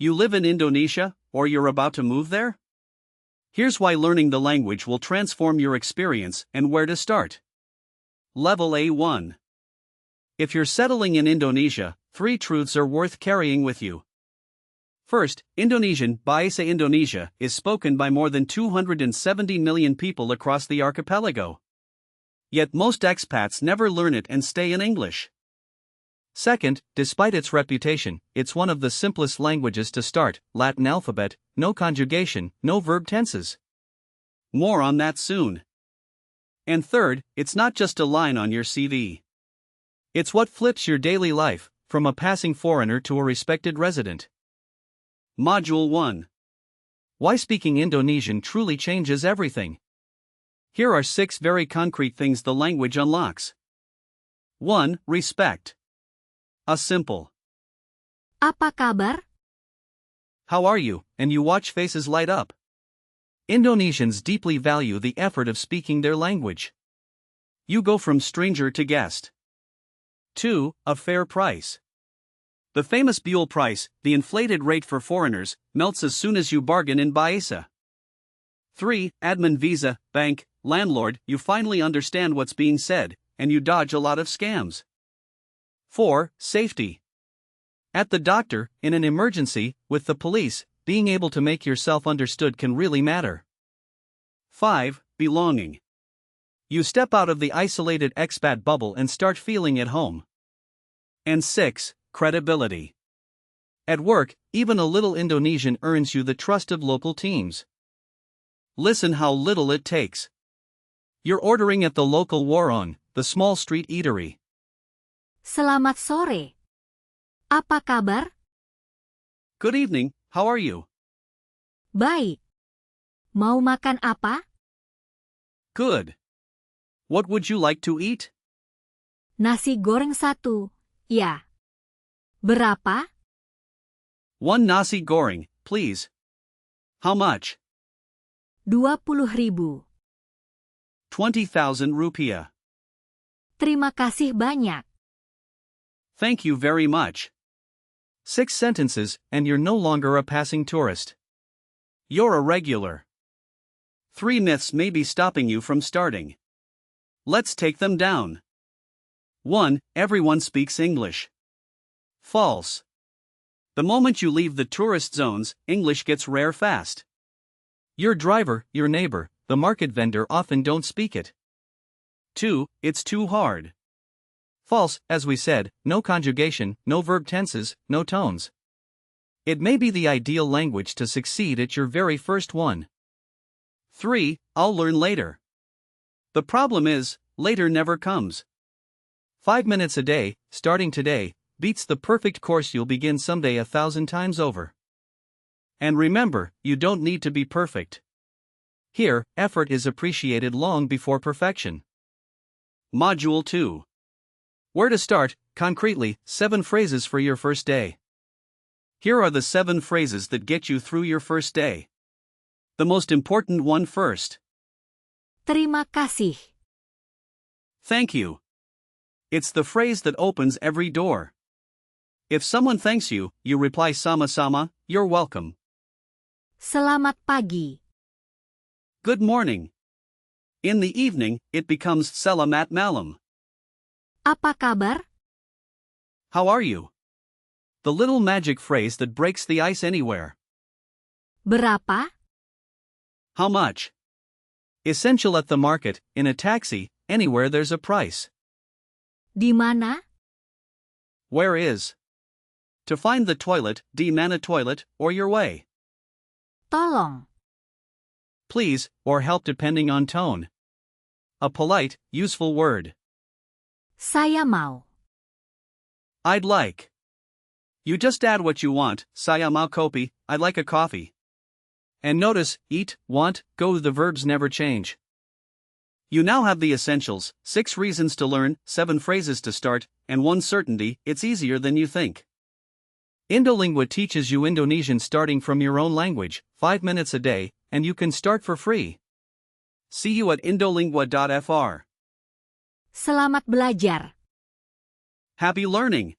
You live in Indonesia, or you're about to move there? Here's why learning the language will transform your experience and where to start. Level A1. If you're settling in Indonesia, 3 truths are worth carrying with you. First, Indonesian, Bahasa Indonesia, is spoken by more than 270 million people across the archipelago. Yet most expats never learn it and stay in English. Second, despite its reputation, it's one of the simplest languages to start. Latin alphabet, no conjugation, no verb tenses. More on that soon. And third, it's not just a line on your CV. It's what flips your daily life, from a passing foreigner to a respected resident. Module 1. Why speaking Indonesian truly changes everything. Here are 6 very concrete things the language unlocks. 1. Respect. A simple Apa kabar? "How are you?" and you watch faces light up. Indonesians deeply value the effort of speaking their language. You go from stranger to guest. 2. A fair price. The famous Buell price, the inflated rate for foreigners, melts as soon as you bargain in Bahasa. 3. Admin visa, bank, landlord, you finally understand what's being said, and you dodge a lot of scams. 4. Safety. At the doctor, in an emergency, with the police, being able to make yourself understood can really matter. 5. Belonging. You step out of the isolated expat bubble and start feeling at home. And 6. Credibility. At work, even a little Indonesian earns you the trust of local teams. Listen how little it takes. You're ordering at the local warung, the small street eatery. Selamat sore. Apa kabar? Good evening, how are you? Baik. Mau makan apa? Good. What would you like to eat? Nasi goreng 1, ya. Berapa? 1 nasi goreng, please. How much? 20.000. 20,000 rupiah. Terima kasih banyak. Thank you very much. 6 sentences, and you're no longer a passing tourist. You're a regular. 3 myths may be stopping you from starting. Let's take them down. 1. Everyone speaks English. False. The moment you leave the tourist zones, English gets rare fast. Your driver, your neighbor, the market vendor often don't speak it. 2. It's too hard. False, as we said, no conjugation, no verb tenses, no tones. It may be the ideal language to succeed at your very first one. 3. I'll learn later. The problem is, later never comes. 5 minutes a day, starting today, beats the perfect course you'll begin someday 1,000 times over. And remember, you don't need to be perfect. Here, effort is appreciated long before perfection. Module 2. Where to start, concretely, 7 phrases for your first day. Here are the 7 phrases that get you through your first day. The most important one first. Terima kasih. Thank you. It's the phrase that opens every door. If someone thanks you, you reply sama-sama, you're welcome. Selamat pagi. Good morning. In the evening, it becomes selamat malam. Apa kabar? How are you? The little magic phrase that breaks the ice anywhere. Berapa? How much? Essential at the market, in a taxi, anywhere there's a price. Di mana? Where is? To find the toilet, di mana toilet, or your way. Tolong. Please, or help depending on tone. A polite, useful word. Saya mau. I'd like. You just add what you want, saya mau kopi, I'd like a coffee. And notice, eat, want, go, the verbs never change. You now have the essentials, 6 reasons to learn, 7 phrases to start, and 1 certainty, it's easier than you think. Indolingua teaches you Indonesian starting from your own language, 5 minutes a day, and you can start for free. See you at indolingua.fr. Selamat belajar. Happy learning!